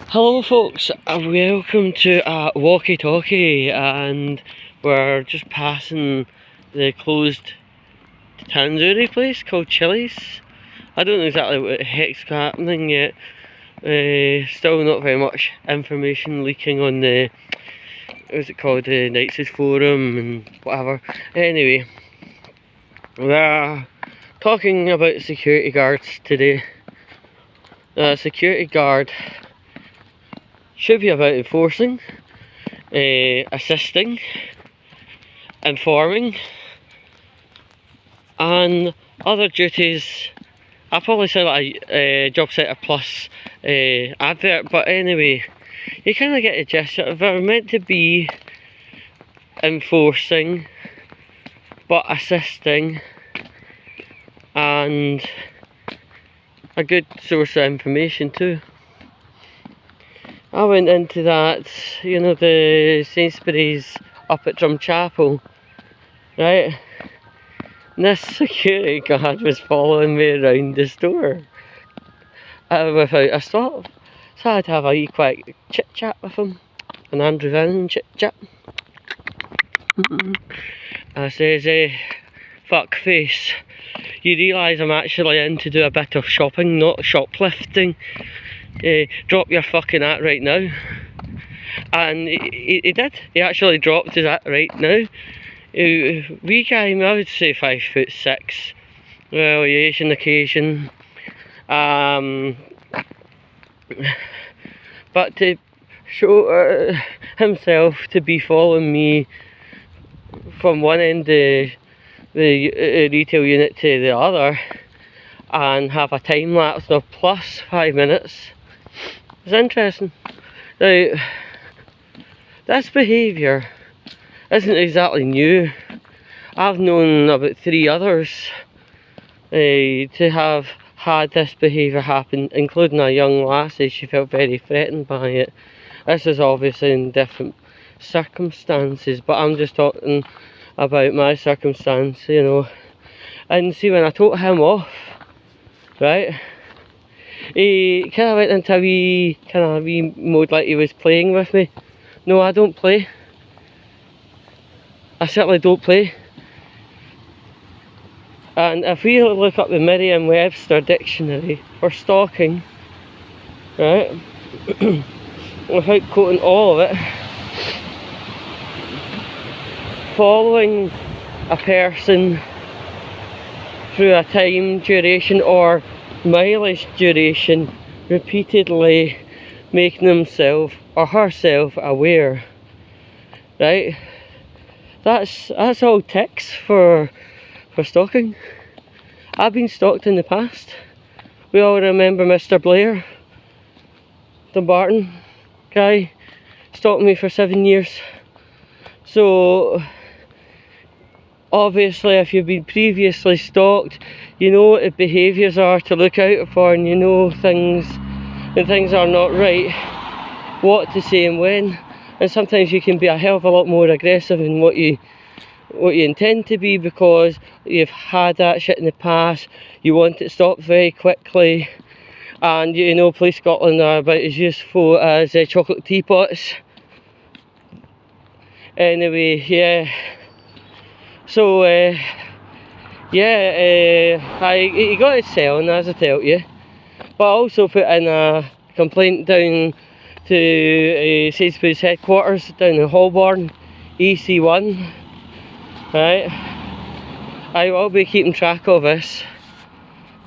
Hello folks, welcome to Walkie Talkie, and we're just passing the closed tandoori place called Chili's. I don't know exactly what the heck's happening yet. Still not very much information leaking on the, what's it called, the Knights' forum and whatever. Anyway, we're talking about security guards today. Security guard should be about enforcing, assisting, informing, and other duties. I probably say like a job centre plus advert, but anyway, you kind of get the gist. They're meant to be enforcing, but assisting, and a good source of information too. I went into that, you know, the Sainsbury's up at Drumchapel, right? And this security guard was following me around the store without a stop. So I had to have a wee quick chit chat with him, an Andrew Van chit chat. I says, fuck face, you realise I'm actually in to do a bit of shopping, not shoplifting. Drop your fucking hat right now. And he did. He actually dropped his hat right now. Wee guy, I would say 5'6". Well, Asian occasion. But to show himself to be following me from one end of the retail unit to the other and have a time lapse of plus 5 minutes is interesting. Now, this behaviour isn't exactly new. I've known about 3 others to have had this behaviour happen, including a young lassie. She felt very threatened by it. This is obviously in different circumstances, but I'm just talking about my circumstance, you know. And see, when I told him off, right, he kind of went into a wee mode like he was playing with me. No, I don't play. I certainly don't play. And if we look up the Merriam-Webster dictionary for stalking, right, without quoting all of it, following a person through a time duration or mileage duration, repeatedly making himself or herself aware, right? That's all ticks for stalking. I've been stalked in the past. We all remember Mr. Blair, the Barton guy, stalked me for 7 years. So obviously, if you've been previously stalked, you know what the behaviours are to look out for, and you know things when things are not right, what to say and when. And sometimes you can be a hell of a lot more aggressive in what you intend to be, because you've had that shit in the past. You want it stopped very quickly, and you know Police Scotland are about as useful as chocolate teapots. Anyway, yeah. So he got his selling, as I tell you, but I also put in a complaint down to Sainsbury's headquarters down in Holborn, EC1. Right, I will be keeping track of this.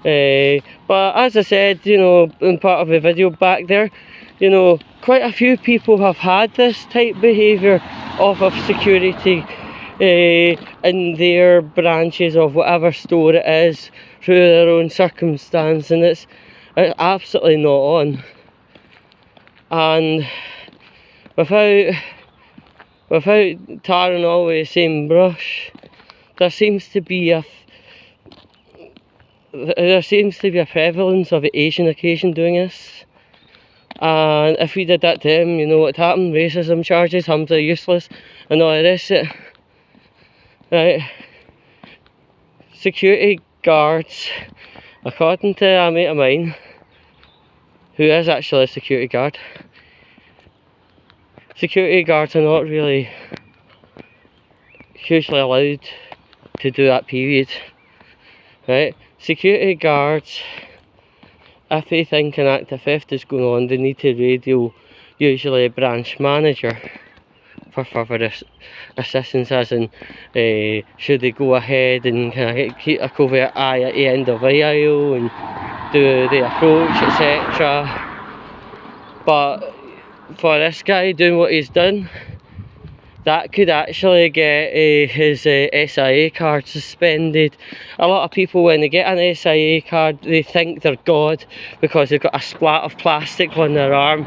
But as I said, you know, in part of the video back there, you know, quite a few people have had this type behaviour of security in their branches of whatever store it is through their own circumstance, and it's absolutely not on. And without tarring all with the same brush, there seems to be a prevalence of the Asian occasion doing this. And if we did that to him, you know what happened? Racism charges, him to useless, and all the rest of it. Right? Security guards, according to a mate of mine, who is actually a security guard. Security guards are not really hugely allowed to do that, period. Right? Security guards, if they think an act of theft is going on, they need to radio usually a branch manager for further assistance, as in should they go ahead and kind of keep a covert eye at the end of the aisle and do the approach, etc. But for this guy doing what he's done, that could actually get his SIA card suspended. A lot of people, when they get an SIA card, they think they're God because they've got a splat of plastic on their arm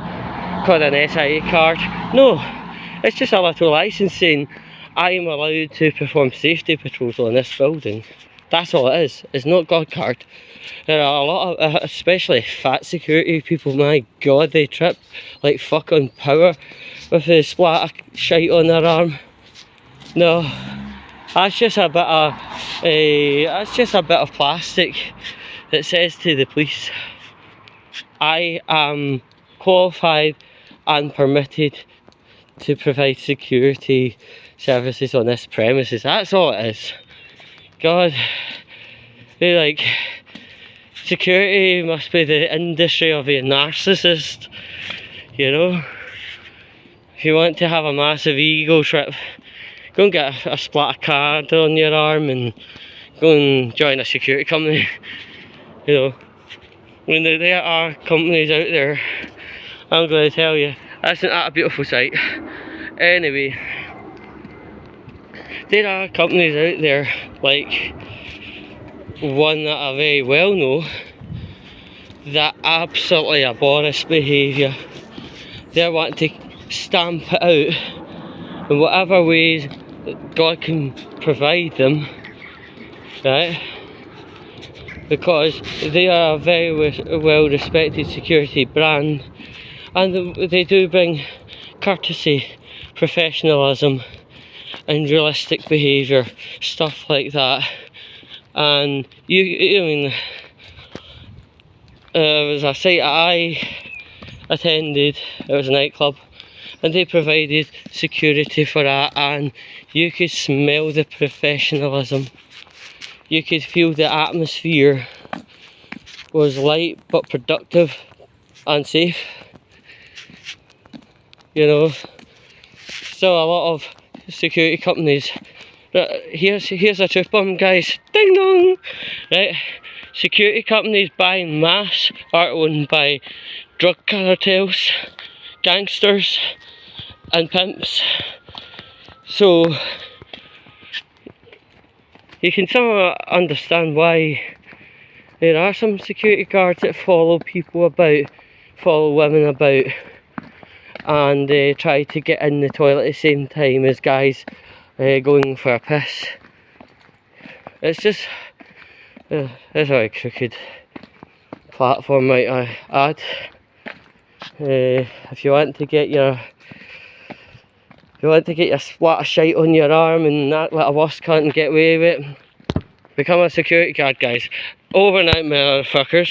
called an SIA card. No, it's just a little license saying I am allowed to perform safety patrols on this building. That's all it is. It's not God card. There are a lot of, especially fat security people, my God, they trip like fuck on power with the splat of shite on their arm. No, that's just a bit of plastic that says to the police, I am qualified and permitted to provide security services on this premises. That's all it is. God, they like, security must be the industry of a narcissist, you know. If you want to have a massive ego trip, go and get a splat card on your arm and go and join a security company. You know, when there are companies out there, I'm going to tell you, isn't that a beautiful sight? Anyway, there are companies out there, like one that I very well know, that absolutely abhorrent behaviour. They want to stamp it out in whatever ways God can provide them, right? Because they are a very well respected security brand, and they do bring courtesy, professionalism and realistic behaviour, stuff like that. And I mean, there was a site I attended, it was a nightclub, and they provided security for that, and you could smell the professionalism. You could feel the atmosphere was light but productive and safe, you know. So a lot of security companies, here's a truth bomb, guys, ding dong, right? Security companies by mass are owned by drug cartels, gangsters and pimps. So you can somewhat understand why there are some security guards that follow people about, follow women about, and try to get in the toilet at the same time as guys going for a piss. It's just, it's a very crooked platform, might I add. If you want to get your splat of shite on your arm and act like a worse cunt and get away with it, become a security guard, guys. Over and out, motherfuckers.